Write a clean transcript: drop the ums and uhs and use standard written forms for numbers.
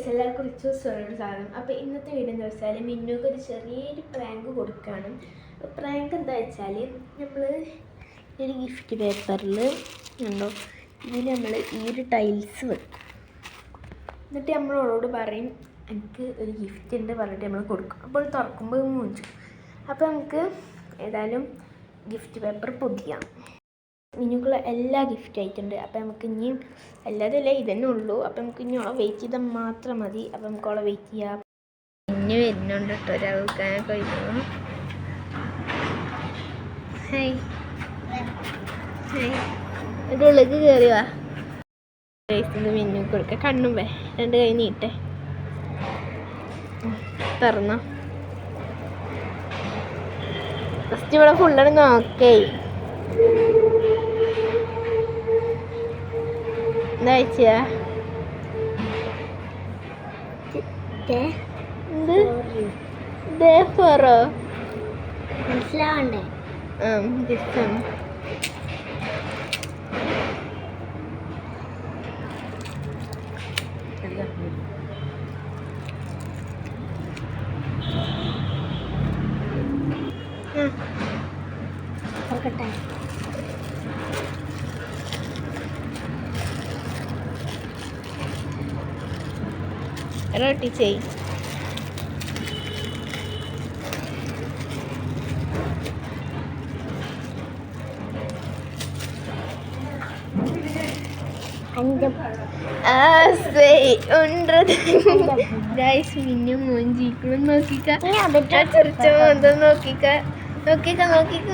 Guys എല്ലാവർക്കും rich സ്വരയുടെ സാധനം. അപ്പോൾ ഇന്നത്തെ വീഡിയോ എന്താ വെച്ചാൽ മിന്നുക്ക് ഒരു ചെറിയൊരു പ്രാങ്ക് കൊടുക്കുകയാണ്. പ്രാങ്ക് എന്താ വെച്ചാൽ നമ്മൾ ഒരു ഗിഫ്റ്റ് പേപ്പറിൽ ഉണ്ടോ ഇതിൽ നമ്മൾ ഈ ഒരു ടൈൽസ് വെക്കും. എന്നിട്ട് നമ്മളോട് പറയും എനിക്ക് ഒരു ഗിഫ്റ്റ് ഉണ്ട് പറഞ്ഞിട്ട് നമ്മൾ കൊടുക്കും. അപ്പോൾ തുറക്കുമ്പോൾ മൂഞ്ചു. അപ്പോൾ നമുക്ക് ഏതായാലും ഗിഫ്റ്റ് പേപ്പർ പൊതിയാം. മിനുക്കുള്ള എല്ലാ ഗിഫ്റ്റ് ആയിട്ടുണ്ട്. അപ്പോൾ നമുക്ക് ഇനിയും എല്ലാതല്ലേ ഇതന്നെ ഉള്ളൂ. അപ്പോൾ നമുക്ക് ഇനി ഓളെ വെയിറ്റ് ചെയ്താൽ മാത്രം മതി. അപ്പോൾ നമുക്ക് ഓളെ വെയിറ്റ് ചെയ്യാം. ഇനി വരുന്നുണ്ട് കേട്ടോ ഒരാൾക്കാനൊക്കെ വരുന്നു. ഹൈ ഹൈ എൻ്റെ ഉള്ളിലേക്ക് കയറി വാ. മിന്നു കൊടുക്കുക. കണ്ണും വേ രണ്ട് കൈ നീട്ടെ തുറന്നോ. ഫസ്റ്റ് ഇവിടെ ഫുള്ളാണ് നോക്കേ. എന്താ വെച്ചാ മനസ്സിലാവണ്ടേ? ജസ്റ്റാണ്. റൊട്ടി ചെയ്. മിന്നു മോഞ്ചിക്കണം നോക്കിക്ക. ചെറിച്ച മോന്തോ നോക്കിക്ക നോക്കിക്ക നോക്കിക്ക.